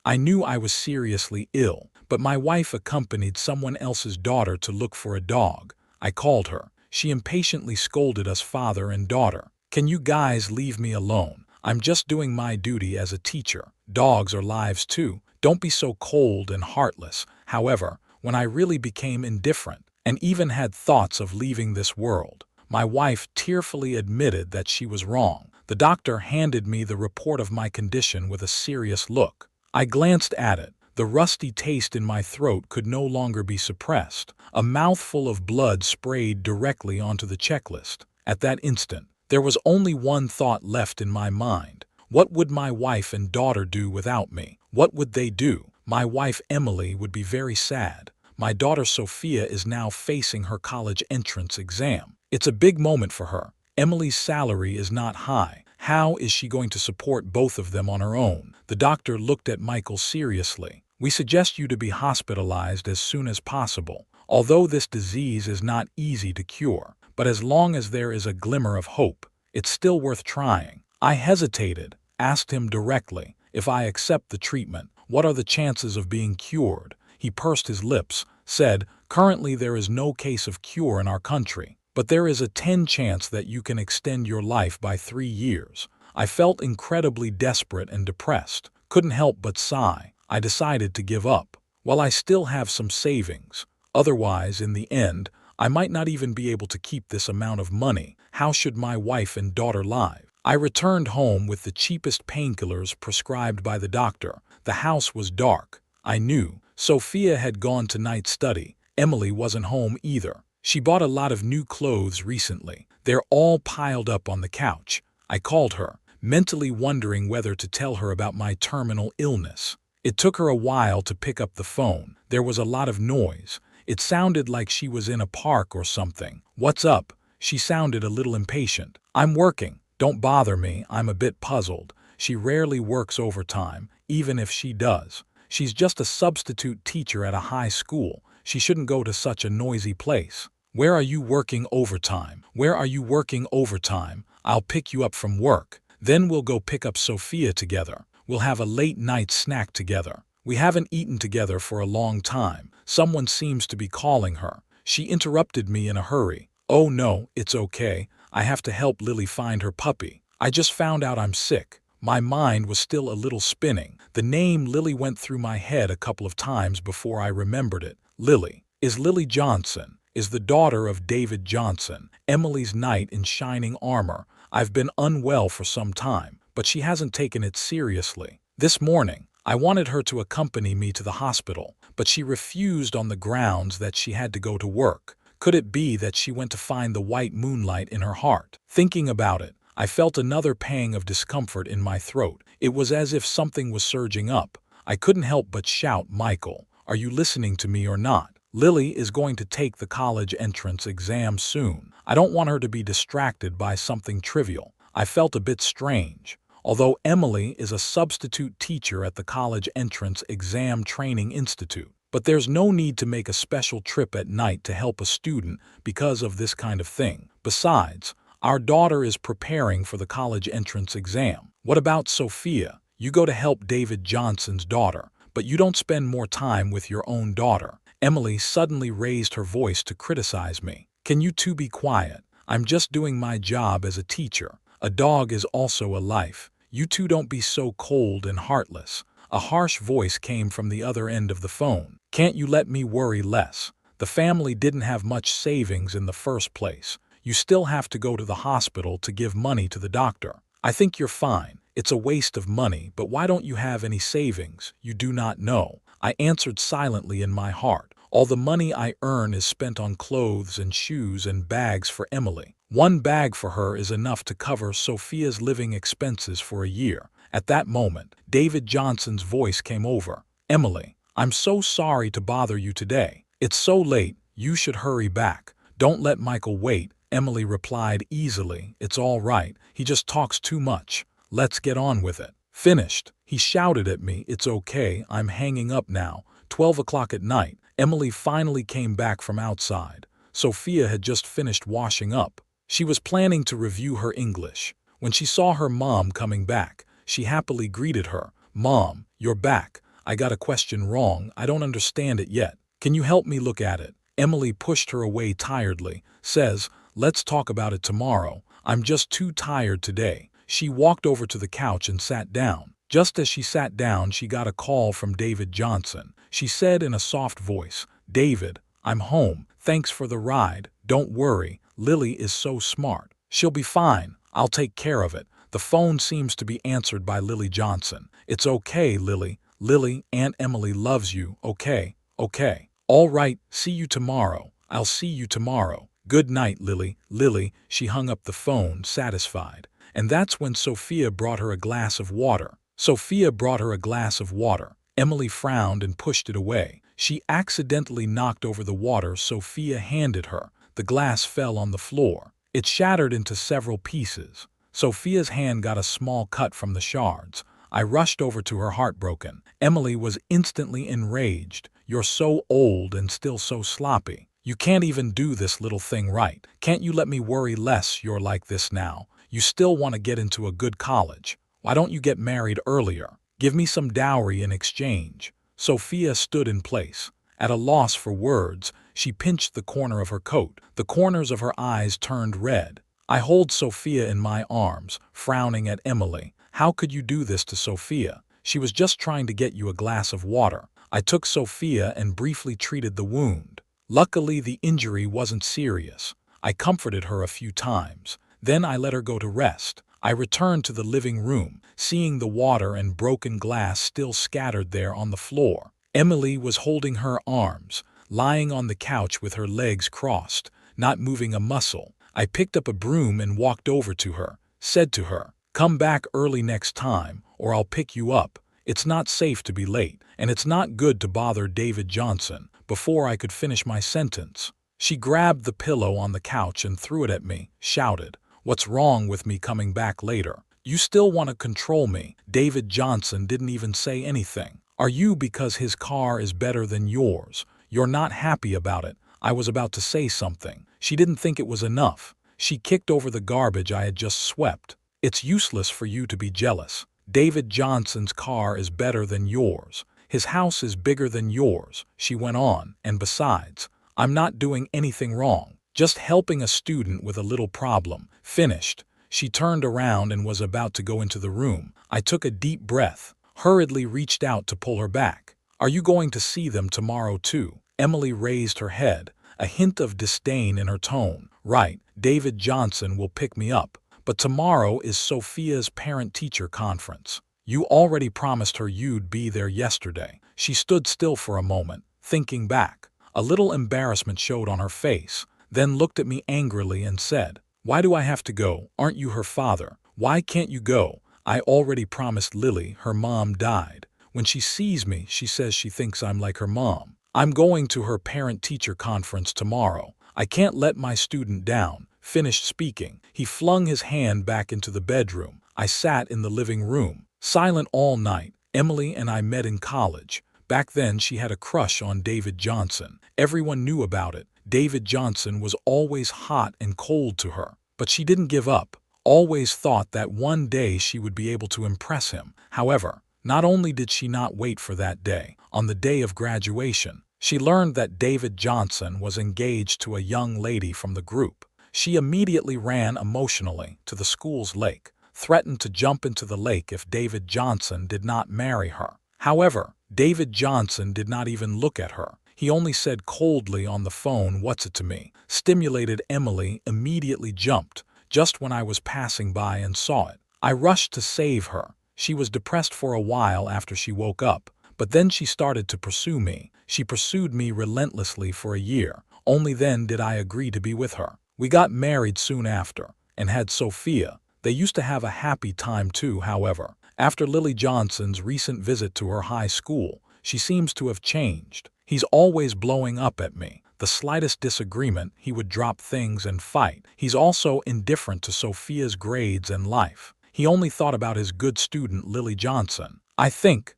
I knew I was seriously ill, but my wife accompanied someone else's daughter to look for a dog. I called her. She impatiently scolded us father and daughter. Can you guys leave me alone? I'm just doing my duty as a teacher. Dogs are lives too. Don't be so cold and heartless. However, when I really became indifferent and even had thoughts of leaving this world, my wife tearfully admitted that she was wrong. The doctor handed me the report of my condition with a serious look. I glanced at it. The rusty taste in my throat could no longer be suppressed. A mouthful of blood sprayed directly onto the checklist. At that instant, there was only one thought left in my mind. What would my wife and daughter do without me? What would they do? My wife Emily would be very sad. My daughter Sophia is now facing her college entrance exam. It's a big moment for her. Emily's salary is not high. How is she going to support both of them on her own? The doctor looked at Michael seriously. We suggest you to be hospitalized as soon as possible. Although this disease is not easy to cure, but as long as there is a glimmer of hope, it's still worth trying. I hesitated, asked him directly, if I accept the treatment, what are the chances of being cured? He pursed his lips, said, currently there is no case of cure in our country, but there is a 10 chance that you can extend your life by 3 years. I felt incredibly desperate and depressed, couldn't help but sigh. I decided to give up. While I still have some savings, otherwise, in the end, I might not even be able to keep this amount of money. How should my wife and daughter live? I returned home with the cheapest painkillers prescribed by the doctor. The house was dark. I knew. Sophia had gone to night study. Emily wasn't home either. She bought a lot of new clothes recently. They're all piled up on the couch. I called her, mentally wondering whether to tell her about my terminal illness. It took her a while to pick up the phone. There was a lot of noise. It sounded like she was in a park or something. What's up? She sounded a little impatient. I'm working. Don't bother me. I'm a bit puzzled. She rarely works overtime, even if she does. She's just a substitute teacher at a high school. She shouldn't go to such a noisy place. Where are you working overtime? Where are you working overtime? I'll pick you up from work. Then we'll go pick up Sophia together. We'll have a late night snack together. We haven't eaten together for a long time. Someone seems to be calling her. She interrupted me in a hurry. Oh no, it's okay. I have to help Lily find her puppy. I just found out I'm sick. My mind was still a little spinning. The name Lily went through my head a couple of times before I remembered it. Lily. Is Lily Johnson. Is the daughter of David Johnson, Emily's knight in shining armor. I've been unwell for some time, but she hasn't taken it seriously. This morning, I wanted her to accompany me to the hospital, but she refused on the grounds that she had to go to work. Could it be that she went to find the white moonlight in her heart? Thinking about it, I felt another pang of discomfort in my throat. It was as if something was surging up. I couldn't help but shout, Michael, are you listening to me or not? Lily is going to take the college entrance exam soon. I don't want her to be distracted by something trivial. I felt a bit strange. Although Emily is a substitute teacher at the college entrance exam training institute, but there's no need to make a special trip at night to help a student because of this kind of thing. Besides, our daughter is preparing for the college entrance exam. What about Sophia? You go to help David Johnson's daughter, but you don't spend more time with your own daughter. Emily suddenly raised her voice to criticize me. Can you two be quiet? I'm just doing my job as a teacher. A dog is also a life. You two don't be so cold and heartless. A harsh voice came from the other end of the phone. Can't you let me worry less? The family didn't have much savings in the first place. You still have to go to the hospital to give money to the doctor. I think you're fine. It's a waste of money, but why don't you have any savings? You do not know. I answered silently in my heart. All the money I earn is spent on clothes and shoes and bags for Emily. One bag for her is enough to cover Sophia's living expenses for a year. At that moment, David Johnson's voice came over. Emily, I'm so sorry to bother you today. It's so late, you should hurry back. Don't let Michael wait, Emily replied easily. It's all right, he just talks too much. Let's get on with it. Finished. He shouted at me, it's okay, I'm hanging up now. 12 o'clock at night. Emily finally came back from outside. Sophia had just finished washing up. She was planning to review her English. When she saw her mom coming back, she happily greeted her. Mom, you're back. I got a question wrong. I don't understand it yet. Can you help me look at it? Emily pushed her away tiredly, says, let's talk about it tomorrow. I'm just too tired today. She walked over to the couch and sat down. Just as she sat down, she got a call from David Johnson. She said in a soft voice, David, I'm home. Thanks for the ride. Don't worry. Lily is so smart. She'll be fine. I'll take care of it. The phone seems to be answered by Lily Johnson. It's okay, Lily. Lily, Aunt Emily loves you. Okay, okay. All right, see you tomorrow. I'll see you tomorrow. Good night, Lily. Lily, she hung up the phone, satisfied. And that's when Sophia brought her a glass of water. Sophia brought her a glass of water. Emily frowned and pushed it away. She accidentally knocked over the water Sophia handed her. The glass fell on the floor. It shattered into several pieces. Sophia's hand got a small cut from the shards. I rushed over to her heartbroken. Emily was instantly enraged. You're so old and still so sloppy. You can't even do this little thing right. Can't you let me worry less? You're like this now. You still want to get into a good college. Why don't you get married earlier? Give me some dowry in exchange. Sophia stood in place. At a loss for words, she pinched the corner of her coat. The corners of her eyes turned red. I hold Sophia in my arms, frowning at Emily. How could you do this to Sophia? She was just trying to get you a glass of water. I took Sophia and briefly treated the wound. Luckily, the injury wasn't serious. I comforted her a few times. Then I let her go to rest. I returned to the living room, seeing the water and broken glass still scattered there on the floor. Emily was holding her arms, lying on the couch with her legs crossed, not moving a muscle. I picked up a broom and walked over to her, said to her, come back early next time, or I'll pick you up. It's not safe to be late, and it's not good to bother David Johnson. Before I could finish my sentence, she grabbed the pillow on the couch and threw it at me, shouted, what's wrong with me coming back later? You still want to control me? David Johnson didn't even say anything. Are you because his car is better than yours? You're not happy about it. I was about to say something. She didn't think it was enough. She kicked over the garbage I had just swept. It's useless for you to be jealous. David Johnson's car is better than yours. His house is bigger than yours, she went on, and besides, I'm not doing anything wrong. Just helping a student with a little problem. Finished. She turned around and was about to go into the room. I took a deep breath, hurriedly reached out to pull her back. Are you going to see them tomorrow too? Emily raised her head, a hint of disdain in her tone. Right, David Johnson will pick me up. But tomorrow is Sophia's parent-teacher conference. You already promised her you'd be there yesterday. She stood still for a moment, thinking back. A little embarrassment showed on her face, then looked at me angrily and said, why do I have to go? Aren't you her father? Why can't you go? I already promised Lily. Her mom died. When she sees me, she says she thinks I'm like her mom. I'm going to her parent-teacher conference tomorrow. I can't let my student down. Finished speaking, he flung his hand back into the bedroom. I sat in the living room, silent all night. Emily and I met in college. Back then she had a crush on David Johnson. Everyone knew about it. David Johnson was always hot and cold to her. But she didn't give up. Always thought that one day she would be able to impress him. However, not only did she not wait for that day, on the day of graduation, she learned that David Johnson was engaged to a young lady from the group. She immediately ran emotionally to the school's lake, threatened to jump into the lake if David Johnson did not marry her. However, David Johnson did not even look at her. He only said coldly on the phone, what's it to me? Stimulated Emily immediately jumped, just when I was passing by and saw it. I rushed to save her. She was depressed for a while after she woke up, but then she started to pursue me. She pursued me relentlessly for a year. Only then did I agree to be with her. We got married soon after, and had Sophia. They used to have a happy time too, however. After Lily Johnson's recent visit to her high school, she seems to have changed. He's always blowing up at me. The slightest disagreement, he would drop things and fight. He's also indifferent to Sophia's grades and life. He only thought about his good student Lily Johnson. I think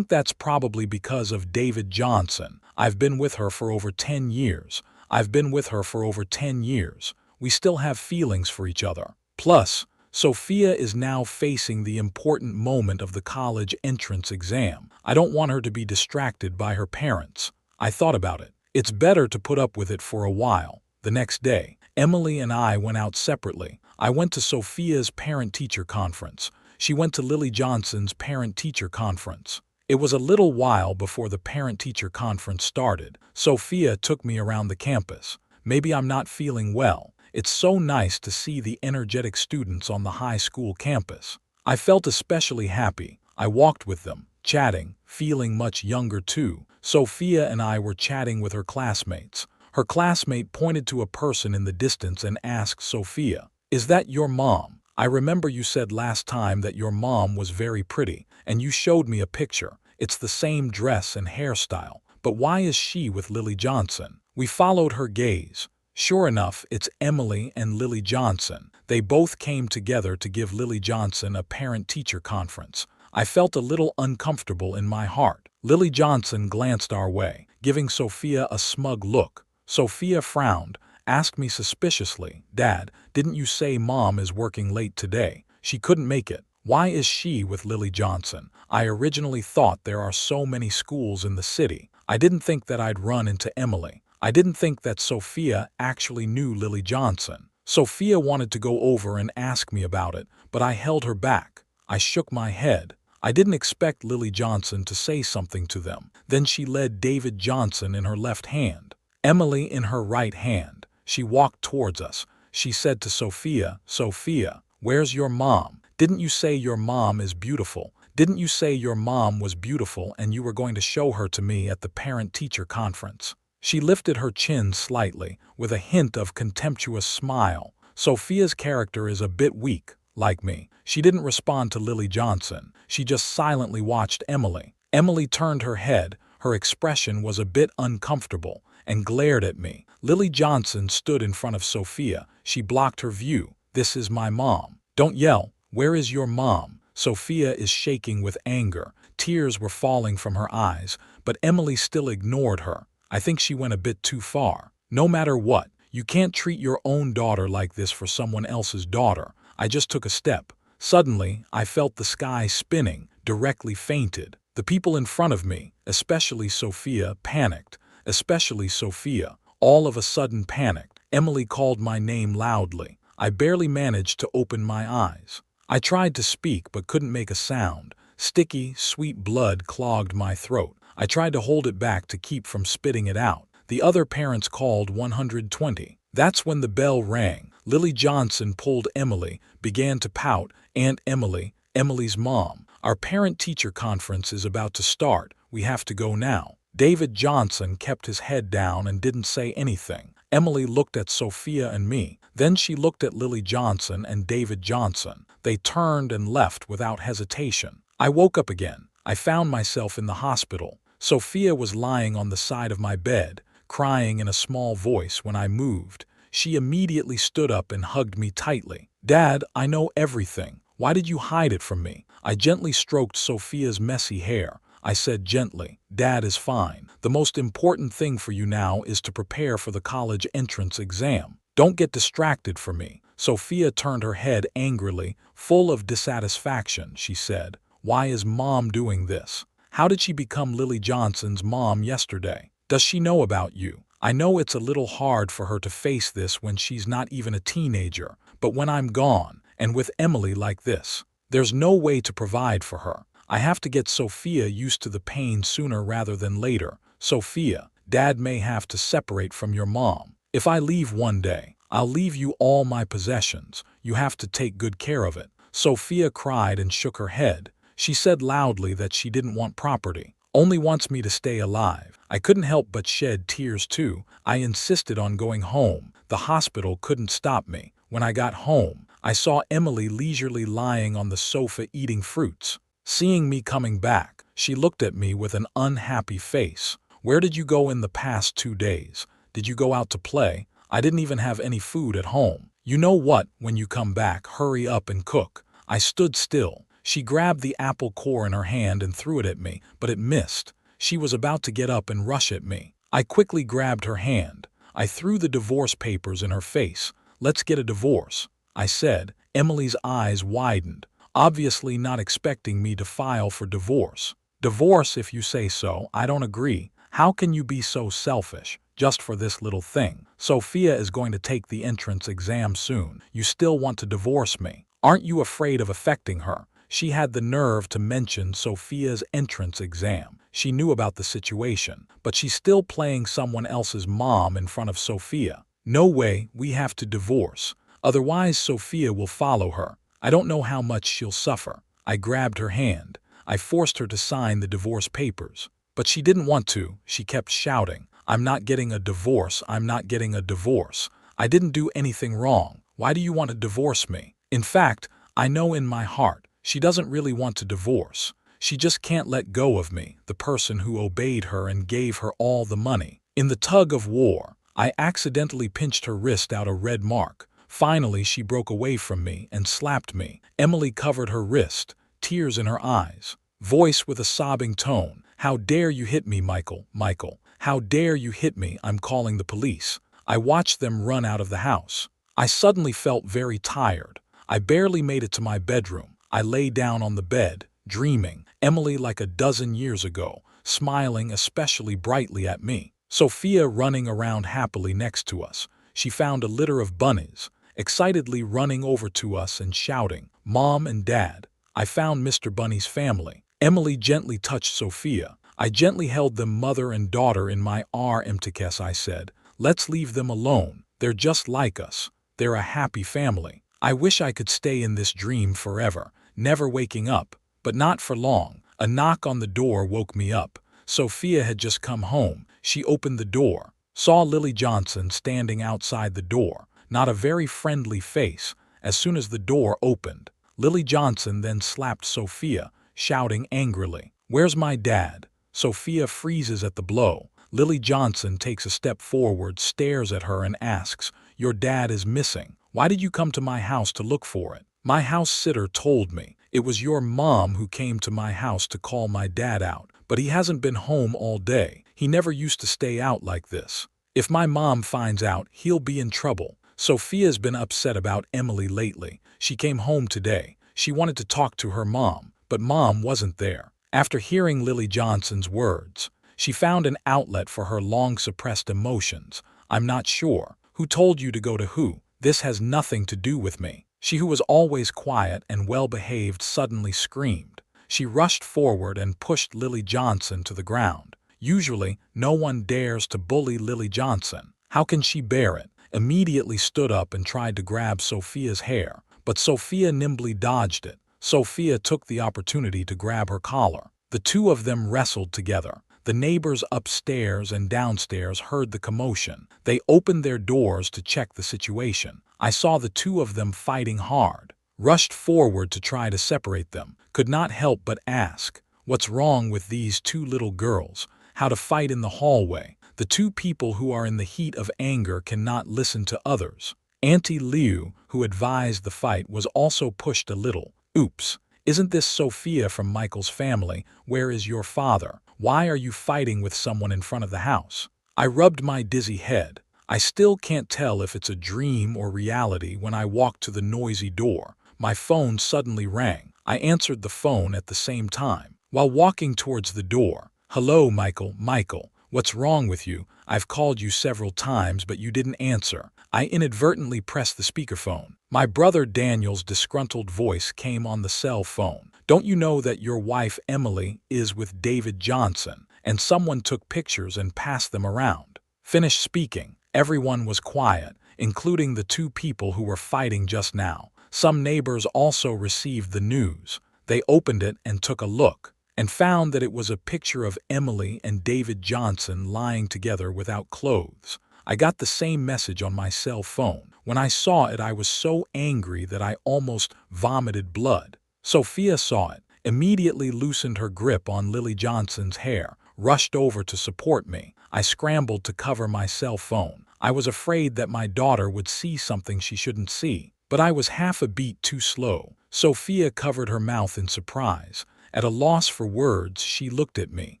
that's probably because of David Johnson. I've been with her for over 10 years. We still have feelings for each other. Plus, Sophia is now facing the important moment of the college entrance exam. I don't want her to be distracted by her parents. I thought about it. It's better to put up with it for a while. The next day, Emily and I went out separately. I went to Sophia's parent-teacher conference. She went to Lily Johnson's parent-teacher conference. It was a little while before the parent-teacher conference started. Sophia took me around the campus. Maybe I'm not feeling well. It's so nice to see the energetic students on the high school campus. I felt especially happy. I walked with them, chatting, feeling much younger too. Sophia and I were chatting with her classmates. Her classmate pointed to a person in the distance and asked Sophia, "Is that your mom? I remember you said last time that your mom was very pretty, and you showed me a picture. It's the same dress and hairstyle. But why is she with Lily Johnson?" We followed her gaze. Sure enough, it's Emily and Lily Johnson. They both came together to give Lily Johnson a parent-teacher conference. I felt a little uncomfortable in my heart. Lily Johnson glanced our way, giving Sophia a smug look. Sophia frowned, asked me suspiciously, "Dad, didn't you say Mom is working late today? She couldn't make it. Why is she with Lily Johnson? I originally thought there are so many schools in the city. I didn't think that I'd run into Emily. I didn't think that Sophia actually knew Lily Johnson." Sophia wanted to go over and ask me about it, but I held her back. I shook my head. I didn't expect Lily Johnson to say something to them. Then she led David Johnson in her left hand, Emily in her right hand. She walked towards us. She said to Sophia, "Sophia, where's your mom? Didn't you say your mom is beautiful? Didn't you say your mom was beautiful and you were going to show her to me at the parent-teacher conference?" She lifted her chin slightly, with a hint of contemptuous smile. Sophia's character is a bit weak, like me. She didn't respond to Lily Johnson. She just silently watched Emily. Emily turned her head. Her expression was a bit uncomfortable, and glared at me. Lily Johnson stood in front of Sophia. She blocked her view. "This is my mom." "Don't yell. Where is your mom?" Sophia is shaking with anger. Tears were falling from her eyes, but Emily still ignored her. I think she went a bit too far. No matter what, you can't treat your own daughter like this for someone else's daughter. I just took a step. Suddenly, I felt the sky spinning, directly fainted. The people in front of me, especially Sophia, panicked. Especially Sophia, all of a sudden panicked. Emily called my name loudly. I barely managed to open my eyes. I tried to speak but couldn't make a sound. Sticky, sweet blood clogged my throat. I tried to hold it back to keep from spitting it out. The other parents called 120. That's when the bell rang. Lily Johnson pulled Emily, began to pout. "Aunt Emily, Emily's mom. Our parent-teacher conference is about to start. We have to go now." David Johnson kept his head down and didn't say anything. Emily looked at Sophia and me. Then she looked at Lily Johnson and David Johnson. They turned and left without hesitation. I woke up again. I found myself in the hospital. Sophia was lying on the side of my bed, crying in a small voice when I moved. She immediately stood up and hugged me tightly. "Dad, I know everything. Why did you hide it from me?" I gently stroked Sophia's messy hair. I said gently, "Dad is fine. The most important thing for you now is to prepare for the college entrance exam. Don't get distracted from me." Sophia turned her head angrily, full of dissatisfaction. She said, "Why is Mom doing this? How did she become Lily Johnson's mom yesterday? Does she know about you? I know it's a little hard for her to face this when she's not even a teenager, but when I'm gone, and with Emily like this, there's no way to provide for her. I have to get Sophia used to the pain sooner rather than later. Sophia, Dad may have to separate from your mom. If I leave one day, I'll leave you all my possessions. You have to take good care of it." Sophia cried and shook her head. She said loudly that she didn't want property, only wants me to stay alive. I couldn't help but shed tears too. I insisted on going home. The hospital couldn't stop me. When I got home, I saw Emily leisurely lying on the sofa eating fruits. Seeing me coming back, she looked at me with an unhappy face. "Where did you go in the past 2 days? Did you go out to play? I didn't even have any food at home. You know what, when you come back, hurry up and cook." I stood still. She grabbed the apple core in her hand and threw it at me, but it missed. She was about to get up and rush at me. I quickly grabbed her hand. I threw the divorce papers in her face. "Let's get a divorce," I said. Emily's eyes widened, obviously not expecting me to file for divorce. Divorce, if you say so. I don't agree. How can you be so selfish, just for this little thing? Sophia is going to take the entrance exam soon. You still want to divorce me? Aren't you afraid of affecting her? She had the nerve to mention Sophia's entrance exam. She knew about the situation, but she's still playing someone else's mom in front of Sophia. No way, we have to divorce. Otherwise Sophia will follow her. I don't know how much she'll suffer. I grabbed her hand. I forced her to sign the divorce papers. But she didn't want to. She kept shouting, "I'm not getting a divorce. I'm not getting a divorce. I didn't do anything wrong. Why do you want to divorce me?" In fact, I know in my heart, she doesn't really want to divorce. She just can't let go of me, the person who obeyed her and gave her all the money. In the tug of war, I accidentally pinched her wrist out a red mark. Finally, she broke away from me and slapped me. Emily covered her wrist, tears in her eyes, voice with a sobbing tone. "How dare you hit me, Michael? Michael, how dare you hit me? I'm calling the police." I watched them run out of the house. I suddenly felt very tired. I barely made it to my bedroom. I lay down on the bed, dreaming, Emily like a dozen years ago, smiling especially brightly at me. Sophia running around happily next to us. She found a litter of bunnies, excitedly running over to us and shouting, "Mom and Dad, I found Mr. Bunny's family." Emily gently touched Sophia. I gently held them mother and daughter in my arms. I said, "Let's leave them alone. They're just like us. They're a happy family." I wish I could stay in this dream forever, never waking up, but not for long. A knock on the door woke me up. Sophia had just come home. She opened the door, saw Lily Johnson standing outside the door, not a very friendly face. As soon as the door opened, Lily Johnson then slapped Sophia, shouting angrily, "Where's my dad?" Sophia freezes at the blow. Lily Johnson takes a step forward, stares at her and asks, "Your dad is missing. Why did you come to my house to look for it?" "My house sitter told me. It was your mom who came to my house to call my dad out, but he hasn't been home all day. He never used to stay out like this. If my mom finds out, he'll be in trouble." Sophia's been upset about Emily lately. She came home today. She wanted to talk to her mom, but mom wasn't there. After hearing Lily Johnson's words, she found an outlet for her long-suppressed emotions. "I'm not sure. Who told you to go to who? This has nothing to do with me." She, who was always quiet and well-behaved, suddenly screamed. She rushed forward and pushed Lily Johnson to the ground. Usually, no one dares to bully Lily Johnson. How can she bear it? Immediately stood up and tried to grab Sophia's hair, but Sophia nimbly dodged it. Sophia took the opportunity to grab her collar. The two of them wrestled together. The neighbors upstairs and downstairs heard the commotion. They opened their doors to check the situation. I saw the two of them fighting hard. Rushed forward to try to separate them. Could not help but ask, "What's wrong with these two little girls? How to fight in the hallway?" The two people who are in the heat of anger cannot listen to others. Auntie Liu, who advised the fight, was also pushed a little. "Oops, isn't this Sophia from Michael's family? Where is your father? Why are you fighting with someone in front of the house?" I rubbed my dizzy head. I still can't tell if it's a dream or reality when I walked to the noisy door. My phone suddenly rang. I answered the phone at the same time. While walking towards the door, "Hello, Michael. Michael, what's wrong with you? I've called you several times but you didn't answer." I inadvertently pressed the speakerphone. My brother Daniel's disgruntled voice came on the cell phone. "Don't you know that your wife Emily is with David Johnson, and someone took pictures and passed them around?" Finished speaking. Everyone was quiet, including the two people who were fighting just now. Some neighbors also received the news. They opened it and took a look, and found that it was a picture of Emily and David Johnson lying together without clothes. I got the same message on my cell phone. When I saw it, I was so angry that I almost vomited blood. Sophia saw it, immediately loosened her grip on Lily Johnson's hair, rushed over to support me. I scrambled to cover my cell phone. I was afraid that my daughter would see something she shouldn't see, but I was half a beat too slow. Sophia covered her mouth in surprise. At a loss for words, she looked at me.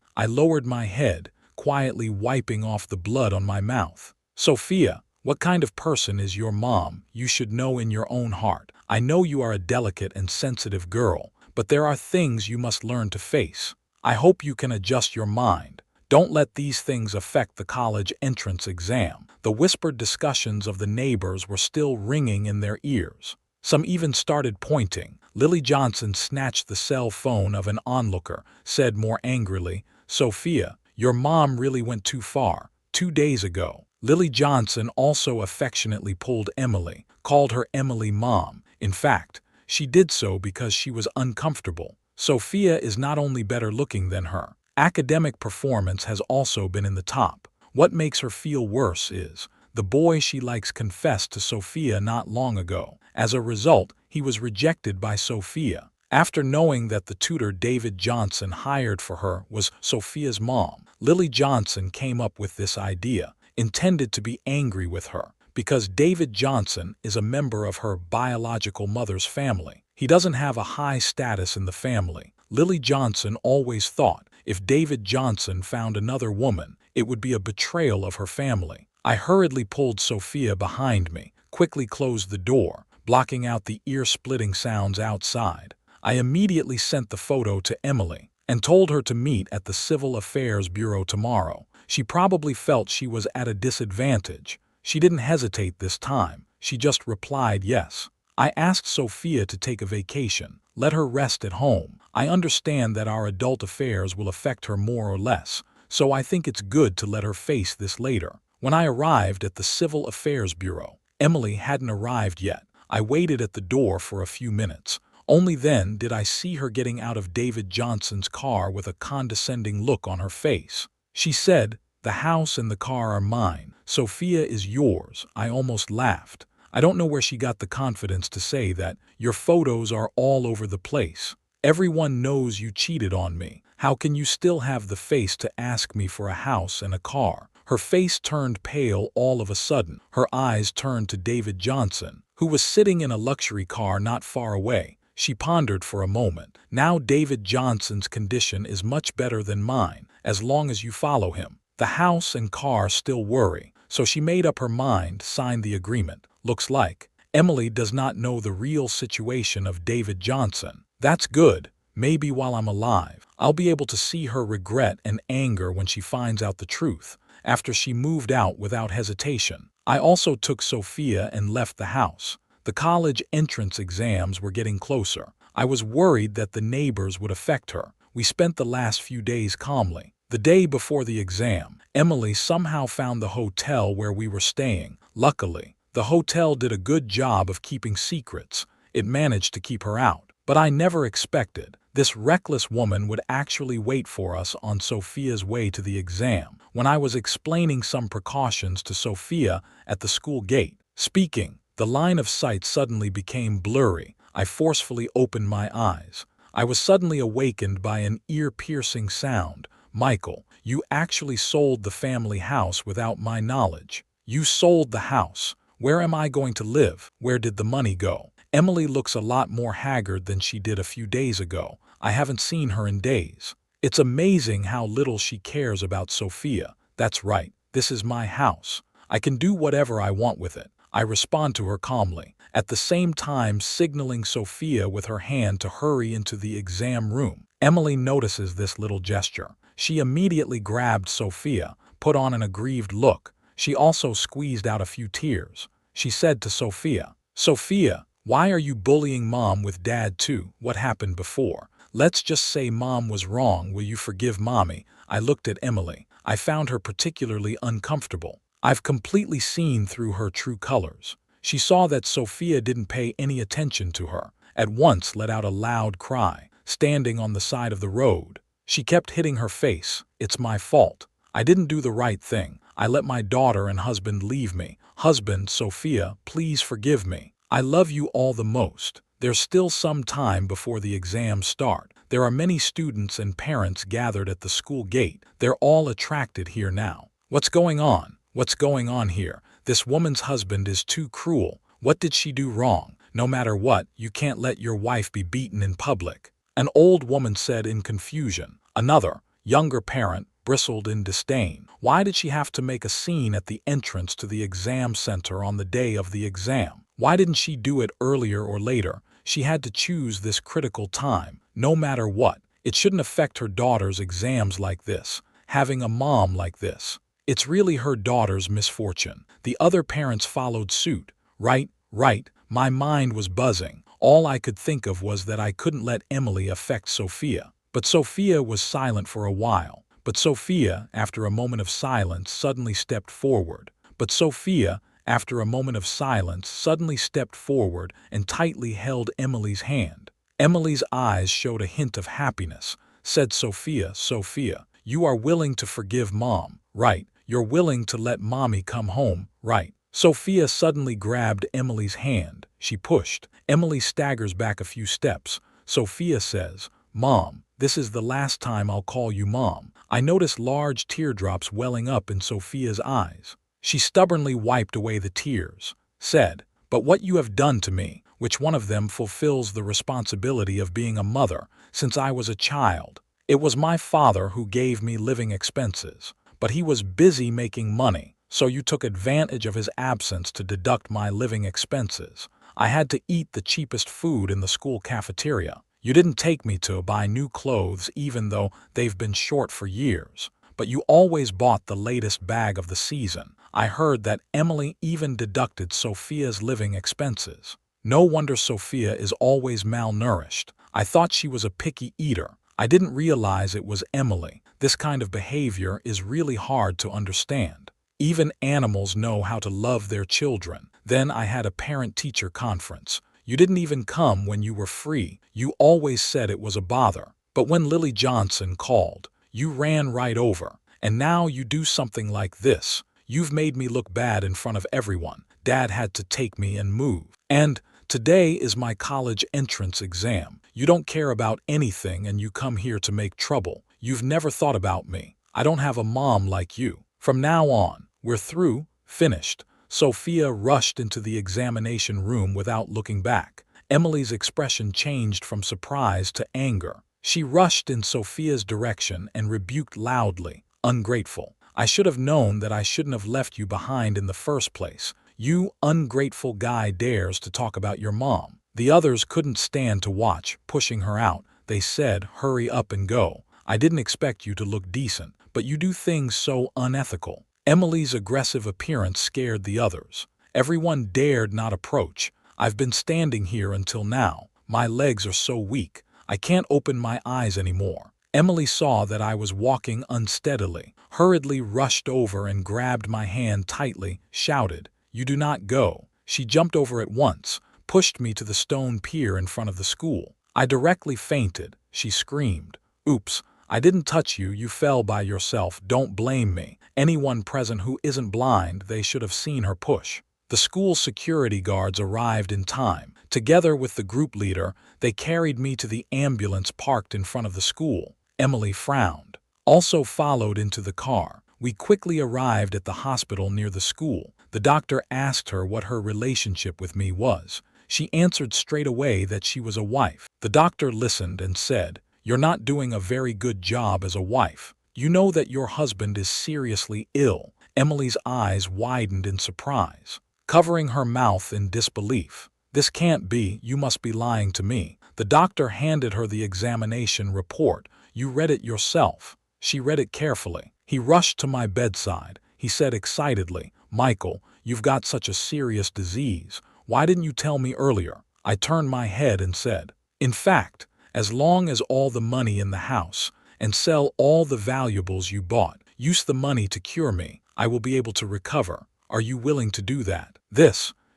I lowered my head, quietly wiping off the blood on my mouth. "Sophia, what kind of person is your mom? You should know in your own heart. I know you are a delicate and sensitive girl, but there are things you must learn to face. I hope you can adjust your mind. Don't let these things affect the college entrance exam." The whispered discussions of the neighbors were still ringing in their ears. Some even started pointing. Lily Johnson snatched the cell phone of an onlooker, said more angrily, "Sophia, your mom really went too far. 2 days ago." Lily Johnson also affectionately pulled Emily, called her Emily Mom. In fact, she did so because she was uncomfortable. Sophia is not only better looking than her academic performance has also been in the top. What makes her feel worse is, the boy she likes confessed to Sophia not long ago. As a result, he was rejected by Sophia. After knowing that the tutor David Johnson hired for her was Sophia's mom, Lily Johnson came up with this idea, intended to be angry with her, because David Johnson is a member of her biological mother's family. He doesn't have a high status in the family. Lily Johnson always thought if David Johnson found another woman, it would be a betrayal of her family. I hurriedly pulled Sophia behind me, quickly closed the door, blocking out the ear-splitting sounds outside. I immediately sent the photo to Emily and told her to meet at the Civil Affairs Bureau tomorrow. She probably felt she was at a disadvantage. She didn't hesitate this time. She just replied yes. I asked Sophia to take a vacation. Let her rest at home. I understand that our adult affairs will affect her more or less, so I think it's good to let her face this later. When I arrived at the Civil Affairs Bureau, Emily hadn't arrived yet. I waited at the door for a few minutes. Only then did I see her getting out of David Johnson's car with a condescending look on her face. She said, "The house and the car are mine. Sophia is yours." I almost laughed. I don't know where she got the confidence to say that. "Your photos are all over the place. Everyone knows you cheated on me. How can you still have the face to ask me for a house and a car?" Her face turned pale all of a sudden. Her eyes turned to David Johnson, who was sitting in a luxury car not far away. She pondered for a moment. "Now David Johnson's condition is much better than mine, as long as you follow him. The house and car still worry." So she made up her mind, signed the agreement. Looks like Emily does not know the real situation of David Johnson. That's good. Maybe while I'm alive, I'll be able to see her regret and anger when she finds out the truth. After she moved out without hesitation, I also took Sophia and left the house. The college entrance exams were getting closer. I was worried that the neighbors would affect her. We spent the last few days calmly. The day before the exam, Emily somehow found the hotel where we were staying. Luckily, the hotel did a good job of keeping secrets. It managed to keep her out. But I never expected this reckless woman would actually wait for us on Sophia's way to the exam, when I was explaining some precautions to Sophia at the school gate. Speaking, the line of sight suddenly became blurry. I forcefully opened my eyes. I was suddenly awakened by an ear-piercing sound. "Michael, you actually sold the family house without my knowledge. You sold the house. Where am I going to live? Where did the money go?" Emily looks a lot more haggard than she did a few days ago. I haven't seen her in days. It's amazing how little she cares about Sophia. "That's right. This is my house. I can do whatever I want with it." I respond to her calmly, at the same time signaling Sophia with her hand to hurry into the exam room. Emily notices this little gesture. She immediately grabbed Sophia, put on an aggrieved look. She also squeezed out a few tears. She said to Sophia, "Sophia, why are you bullying Mom with Dad too? What happened before? Let's just say Mom was wrong. Will you forgive Mommy?" I looked at Emily. I found her particularly uncomfortable. I've completely seen through her true colors. She saw that Sophia didn't pay any attention to her. At once let out a loud cry, standing on the side of the road. She kept hitting her face. "It's my fault. I didn't do the right thing. I let my daughter and husband leave me. Husband, Sophia, please forgive me. I love you all the most." There's still some time before the exams start. There are many students and parents gathered at the school gate. They're all attracted here now. What's going on? What's going on here? This woman's husband is too cruel. What did she do wrong? No matter what, you can't let your wife be beaten in public. An old woman said in confusion. Another, younger parent, bristled in disdain. Why did she have to make a scene at the entrance to the exam center on the day of the exam? Why didn't she do it earlier or later? She had to choose this critical time, no matter what. It shouldn't affect her daughter's exams like this, having a mom like this. It's really her daughter's misfortune. The other parents followed suit. Right, right. My mind was buzzing. All I could think of was that I couldn't let Emily affect Sophia. But Sophia was silent for a while. But Sophia, after a moment of silence, suddenly stepped forward. But Sophia, after a moment of silence, suddenly stepped forward and tightly held Emily's hand. Emily's eyes showed a hint of happiness. Said Sophia, Sophia, you are willing to forgive Mom, right? You're willing to let Mommy come home, right? Sophia suddenly grabbed Emily's hand. She pushed. Emily staggers back a few steps. Sophia says, Mom, this is the last time I'll call you Mom. I noticed large teardrops welling up in Sophia's eyes. She stubbornly wiped away the tears. Said, but what you have done to me, which one of them fulfills the responsibility of being a mother since I was a child? It was my father who gave me living expenses, but he was busy making money, so you took advantage of his absence to deduct my living expenses. I had to eat the cheapest food in the school cafeteria. You didn't take me to buy new clothes even though they've been short for years, but you always bought the latest bag of the season. I heard that Emily even deducted Sophia's living expenses. No wonder Sophia is always malnourished. I thought she was a picky eater. I didn't realize it was Emily. This kind of behavior is really hard to understand. Even animals know how to love their children. Then I had a parent-teacher conference. You didn't even come when you were free. You always said it was a bother. But when Lily Johnson called, you ran right over. And now you do something like this. You've made me look bad in front of everyone. Dad had to take me and move. And today is my college entrance exam. You don't care about anything and you come here to make trouble. You've never thought about me. I don't have a mom like you. From now on, we're through, finished. Sophia rushed into the examination room without looking back. Emily's expression changed from surprise to anger. She rushed in Sophia's direction and rebuked loudly, ungrateful. I should have known that I shouldn't have left you behind in the first place. You ungrateful guy dares to talk about your mom. The others couldn't stand to watch, pushing her out. They said, hurry up and go. I didn't expect you to look decent, but you do things so unethical. Emily's aggressive appearance scared the others. Everyone dared not approach. I've been standing here until now. My legs are so weak. I can't open my eyes anymore. Emily saw that I was walking unsteadily, hurriedly rushed over and grabbed my hand tightly, shouted, you do not go. She jumped over at once, pushed me to the stone pier in front of the school. I directly fainted. She screamed, oops. I didn't touch you, you fell by yourself, don't blame me. Anyone present who isn't blind, they should have seen her push. The school security guards arrived in time. Together with the group leader, they carried me to the ambulance parked in front of the school. Emily frowned. Also followed into the car. We quickly arrived at the hospital near the school. The doctor asked her what her relationship with me was. She answered straight away that she was a wife. The doctor listened and said, you're not doing a very good job as a wife. You know that your husband is seriously ill. Emily's eyes widened in surprise, covering her mouth in disbelief. This can't be, you must be lying to me. The doctor handed her the examination report. You read it yourself. She read it carefully. He rushed to my bedside. He said excitedly, Michael, you've got such a serious disease. Why didn't you tell me earlier? I turned my head and said, in fact, as long as all the money in the house and sell all the valuables you bought, use the money to cure me, I will be able to recover. Are you willing to do that?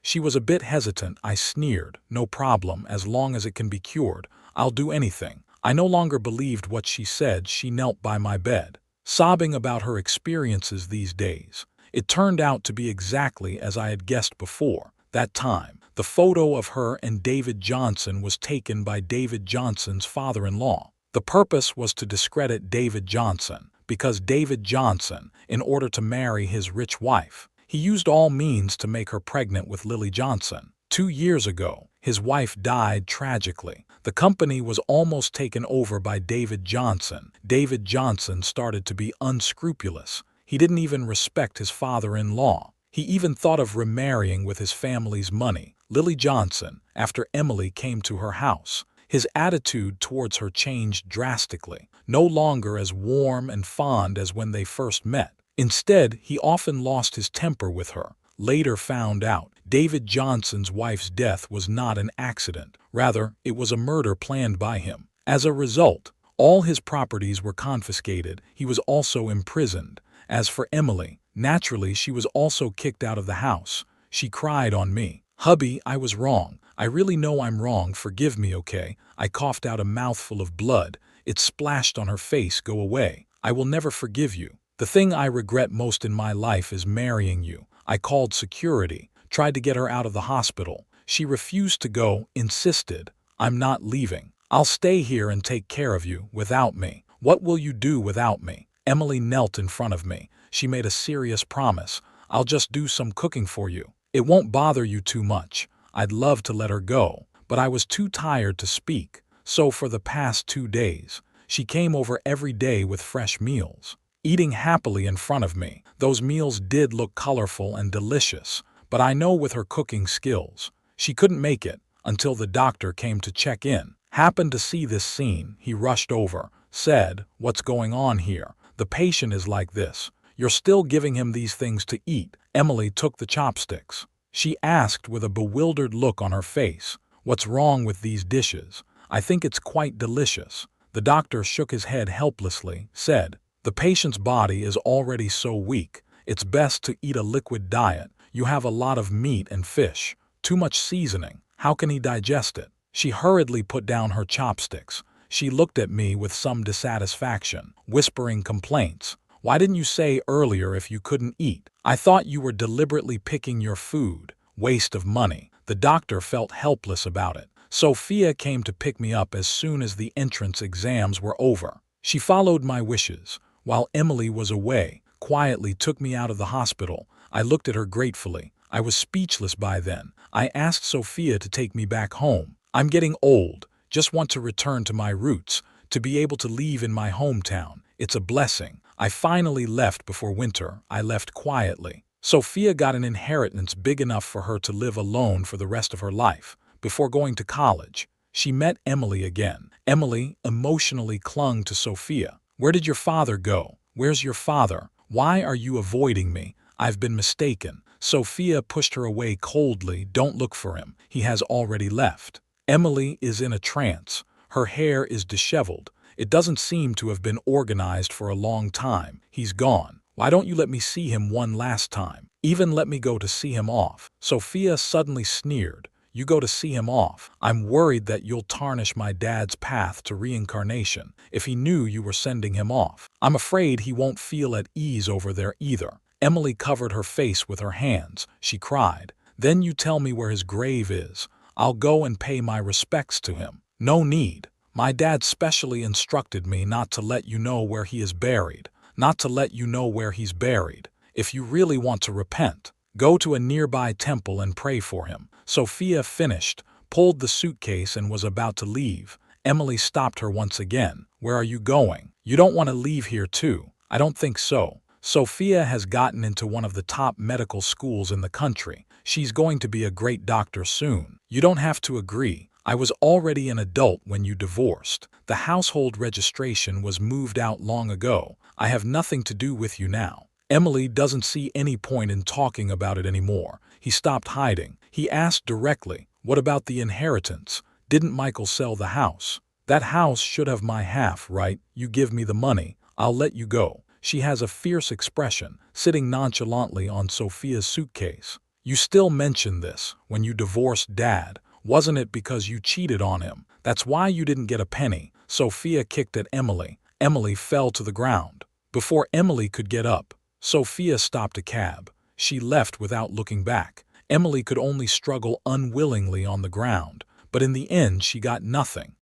She was a bit hesitant. I sneered, no problem, as long as it can be cured. I'll do anything. I no longer believed what she said. She knelt by my bed, sobbing about her experiences these days. It turned out to be exactly as I had guessed before. That time, the photo of her and David Johnson was taken by David Johnson's father-in-law. The purpose was to discredit David Johnson, because David Johnson, in order to marry his rich wife, he used all means to make her pregnant with Lily Johnson. 2 years ago, his wife died tragically. The company was almost taken over by David Johnson. David Johnson started to be unscrupulous. He didn't even respect his father-in-law. He even thought of remarrying with his family's money. Lily Johnson, after Emily came to her house, his attitude towards her changed drastically, no longer as warm and fond as when they first met. Instead, he often lost his temper with her. Later found out, David Johnson's wife's death was not an accident. Rather, it was a murder planned by him. As a result, all his properties were confiscated. He was also imprisoned. As for Emily, naturally she was also kicked out of the house. She cried on me. "Hubby, I was wrong. I really know I'm wrong. Forgive me, okay?" I coughed out a mouthful of blood. It splashed on her face. "Go away. I will never forgive you. The thing I regret most in my life is marrying you." I called security, tried to get her out of the hospital. She refused to go, insisted. "I'm not leaving. I'll stay here and take care of you without me." "What will you do without me?" Emily knelt in front of me. She made a serious promise. "I'll just do some cooking for you. It won't bother you too much." I'd love to let her go, but I was too tired to speak. So for the past 2 days, she came over every day with fresh meals, eating happily in front of me. Those meals did look colorful and delicious, but I know with her cooking skills, she couldn't make it until the doctor came to check in. Happened to see this scene. He rushed over, said, "What's going on here? The patient is like this. You're still giving him these things to eat." Emily took the chopsticks. She asked with a bewildered look on her face, "What's wrong with these dishes?" "I think it's quite delicious." The doctor shook his head helplessly, said, "The patient's body is already so weak. It's best to eat a liquid diet. You have a lot of meat and fish. Too much seasoning. How can he digest it?" She hurriedly put down her chopsticks. She looked at me with some dissatisfaction, whispering complaints. "Why didn't you say earlier if you couldn't eat? I thought you were deliberately picking your food. Waste of money." The doctor felt helpless about it. Sophia came to pick me up as soon as the entrance exams were over. She followed my wishes. While Emily was away, quietly took me out of the hospital. I looked at her gratefully. I was speechless by then. I asked Sophia to take me back home. "I'm getting old. Just want to return to my roots, to be able to live in my hometown. It's a blessing." I finally left before winter. I left quietly. Sophia got an inheritance big enough for her to live alone for the rest of her life. Before going to college, she met Emily again. Emily emotionally clung to Sophia. "Where did your father go? Where's your father? Why are you avoiding me? I've been mistaken." Sophia pushed her away coldly. "Don't look for him. He has already left." Emily is in a trance. Her hair is disheveled. It doesn't seem to have been organized for a long time. "He's gone. Why don't you let me see him one last time? Even let me go to see him off." Sophia suddenly sneered. "You go to see him off? I'm worried that you'll tarnish my dad's path to reincarnation if he knew you were sending him off. I'm afraid he won't feel at ease over there either." Emily covered her face with her hands. She cried. "Then you tell me where his grave is. I'll go and pay my respects to him." "No need. My dad specially instructed me not to let you know where he is buried. Not to let you know where he's buried. If you really want to repent, go to a nearby temple and pray for him." Sophia finished, pulled the suitcase and was about to leave. Emily stopped her once again. "Where are you going? You don't want to leave here too?" "I don't think so. Sophia has gotten into one of the top medical schools in the country. She's going to be a great doctor soon. You don't have to agree. I was already an adult when you divorced. The household registration was moved out long ago. I have nothing to do with you now." Emily doesn't see any point in talking about it anymore. He stopped hiding. He asked directly, "What about the inheritance? Didn't Michael sell the house? That house should have my half, right? You give me the money, I'll let you go." She has a fierce expression, sitting nonchalantly on Sophia's suitcase. "You still mention this when you divorced Dad. Wasn't it because you cheated on him? That's why you didn't get a penny." Sophia kicked at Emily. Emily fell to the ground. Before Emily could get up, Sophia stopped a cab. She left without looking back. Emily could only struggle unwillingly on the ground, but in the end she got nothing.